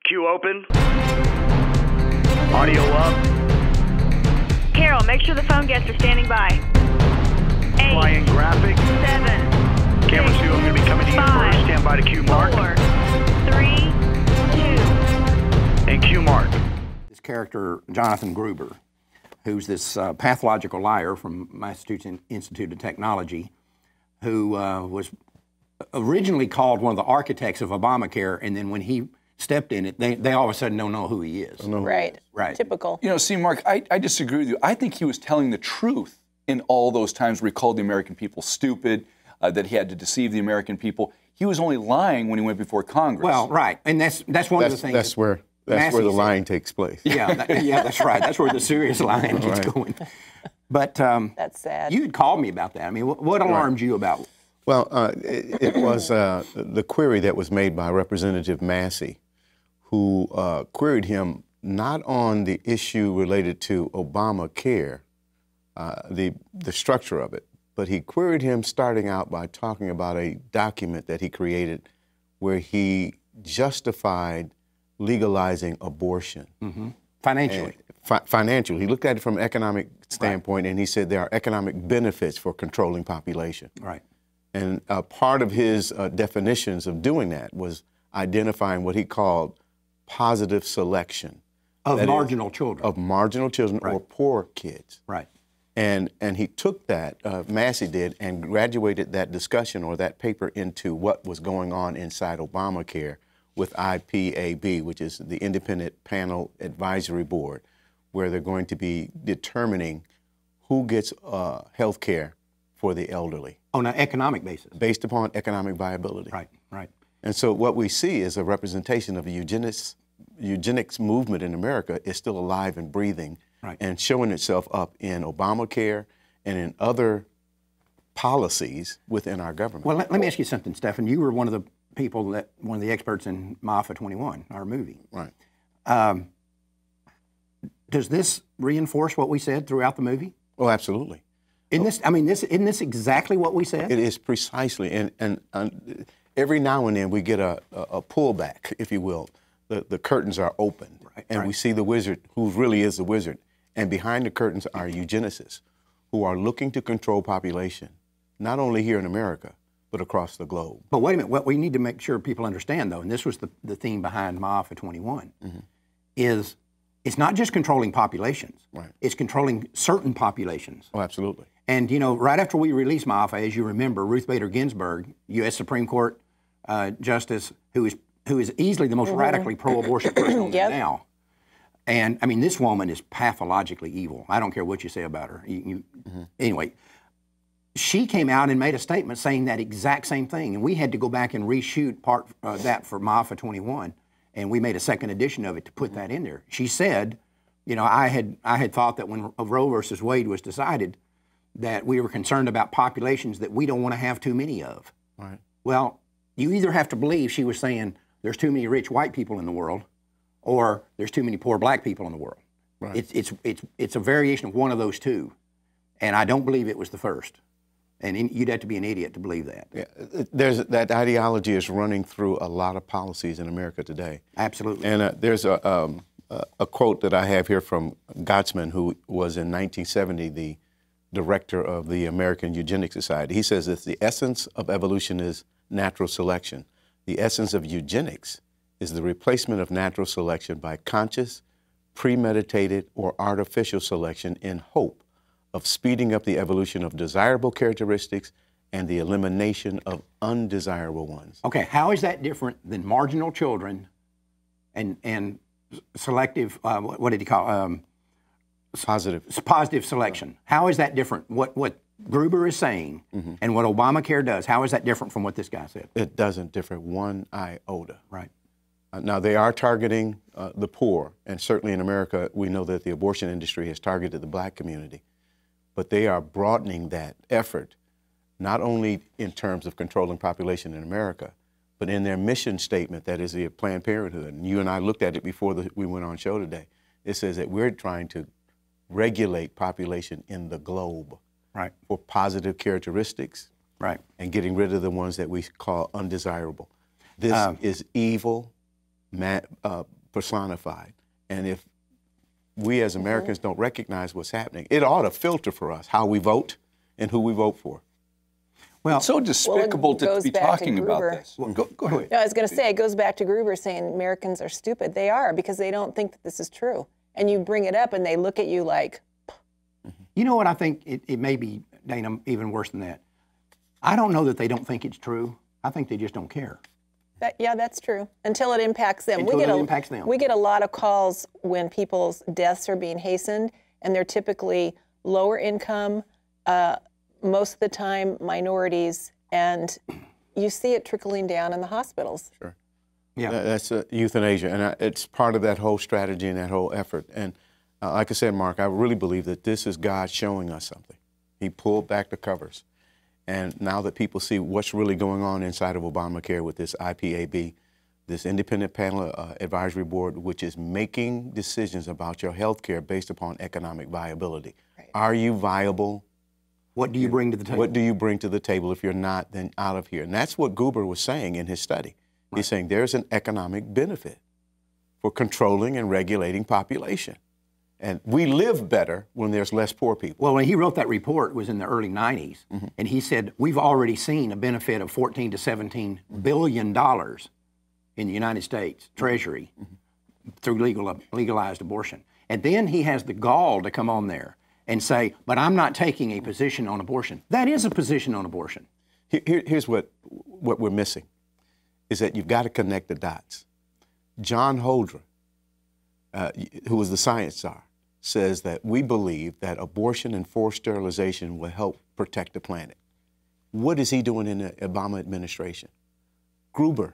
Q open. Audio up. Carol, make sure the phone guests are standing by. 8, Flying graphic. 7, Camera 2, I'm going to be coming to you 5, first. Stand by to Q mark. 4, 3, 2. And Q mark. This character, Jonathan Gruber, who's this pathological liar from Massachusetts Institute of Technology, who was originally called one of the architects of Obamacare, and then when he stepped in it, they all of a sudden don't know who he is. Right. Right. Typical. You know, see, Mark, I disagree with you. I think he was telling the truth in all those times where he called the American people stupid, that he had to deceive the American people. He was only lying when he went before Congress. Well, right, and that's one of the things. That's where the lying takes place. Yeah, that's right. That's where the serious lying gets going. But That's sad. you had called me about that. I mean, what alarmed you about? Well, it was the query that was made by Representative Massey, who queried him not on the issue related to Obamacare, the structure of it, but he queried him starting out by talking about a document that he created where he justified legalizing abortion. Mm-hmm. Financially. Financially. He looked at it from an economic standpoint, and he said there are economic benefits for controlling population. Right. And part of his definitions of doing that was identifying what he called positive selection. Of marginal children. Of marginal children or poor kids. Right. And he took that, Massey did, and graduated that discussion or that paper into what was going on inside Obamacare with IPAB, which is the Independent Panel Advisory Board, where they're going to be determining who gets health care for the elderly. On an economic basis. Based upon economic viability. Right, right. And so what we see is a representation of the eugenics movement in America is still alive and breathing and showing itself up in Obamacare and in other policies within our government. Well, let me ask you something, Stephan. You were one of the people one of the experts in MAFA 21, our movie. Right. Does this reinforce what we said throughout the movie? Oh, absolutely. Isn't this exactly what we said? It is precisely, and every now and then we get a pullback, if you will. The curtains are open, and we see the wizard, who really is the wizard, and behind the curtains are eugenicists, who are looking to control population, not only here in America, but across the globe. But wait a minute, what we need to make sure people understand, though, and this was the theme behind MAFA 21, is it's not just controlling populations. Right. It's controlling certain populations. Oh, absolutely. And, you know, right after we released MAFA, as you remember, Ruth Bader Ginsburg, U.S. Supreme Court Justice, who is easily the most radically pro-abortion person on there now. And, I mean, this woman is pathologically evil. I don't care what you say about her. Anyway, she came out and made a statement saying that exact same thing. And we had to go back and reshoot that for MAFA 21. And we made a second edition of it to put that in there. She said, you know, I had thought that when Roe versus Wade was decided, that we were concerned about populations that we don't want to have too many of. Right. Well, you either have to believe she was saying there's too many rich white people in the world, or there's too many poor black people in the world. Right. It's a variation of one of those two, and I don't believe it was the first. And you'd have to be an idiot to believe that. Yeah, that ideology is running through a lot of policies in America today. Absolutely. And there's a quote that I have here from Gottsman, who was in 1970 the director of the American Eugenics Society. He says that the essence of evolution is natural selection. The essence of eugenics is the replacement of natural selection by conscious, premeditated, or artificial selection in hope of speeding up the evolution of desirable characteristics and the elimination of undesirable ones. Okay, how is that different than marginal children and selective, what did he call positive selection? How is that different? What Gruber is saying and what Obamacare does, how is that different from what this guy said? It doesn't differ one iota. Right. Now, they are targeting the poor, and certainly in America, we know that the abortion industry has targeted the black community. But they are broadening that effort, not only in terms of controlling population in America, but in their mission statement, that is the Planned Parenthood. And you and I looked at it before we went on show today. It says that we're trying to regulate population in the globe for positive characteristics and getting rid of the ones that we call undesirable. This is evil, personified. And if we as Americans don't recognize what's happening, it ought to filter for us how we vote and who we vote for. Well, it's so despicable to be talking about this. Well, go ahead. No, I was going to say, it goes back to Gruber saying Americans are stupid. They are, because they don't think that this is true. And you bring it up and they look at you like... You know what I think? It may be, Dana, even worse than that. I don't know that they don't think it's true. I think they just don't care. Yeah, that's true. Until it impacts them. Until it impacts them. We get a lot of calls when people's deaths are being hastened, and they're typically lower income, most of the time minorities, and you see it trickling down in the hospitals. Sure. Yeah. That's euthanasia, and it's part of that whole strategy and that whole effort. And like I said, Mark, I really believe that this is God showing us something. He pulled back the covers. And now that people see what's really going on inside of Obamacare with this IPAB, this independent panel advisory board, which is making decisions about your health care based upon economic viability. Right. Are you viable? What do you bring to the table? What do you bring to the table? If you're not, then out of here. And that's what Gruber was saying in his study. Right. He's saying there's an economic benefit for controlling and regulating population. And we live better when there's less poor people. Well, when he wrote that report, it was in the early 90s, and he said, we've already seen a benefit of $14 to $17 billion in the United States Treasury through legalized abortion. And then he has the gall to come on there and say, but I'm not taking a position on abortion. That is a position on abortion. Here's what we're missing, is that you've got to connect the dots. John Holdren, who was the science czar, says that we believe that abortion and forced sterilization will help protect the planet. What is he doing in the Obama administration? Gruber,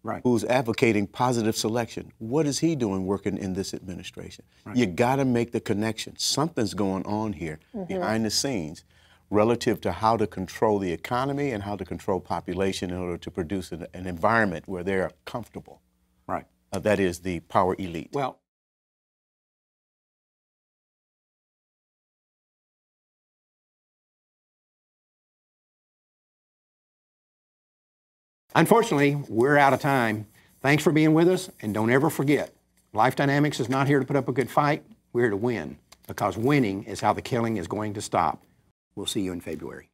right, who's advocating positive selection, what is he doing working in this administration? Right. You got to make the connection. Something's going on here behind the scenes relative to how to control the economy and how to control population in order to produce an environment where they're comfortable. Right. That is the power elite. Well, unfortunately, we're out of time. Thanks for being with us, and don't ever forget, Life Dynamics is not here to put up a good fight. We're here to win, because winning is how the killing is going to stop. We'll see you in February.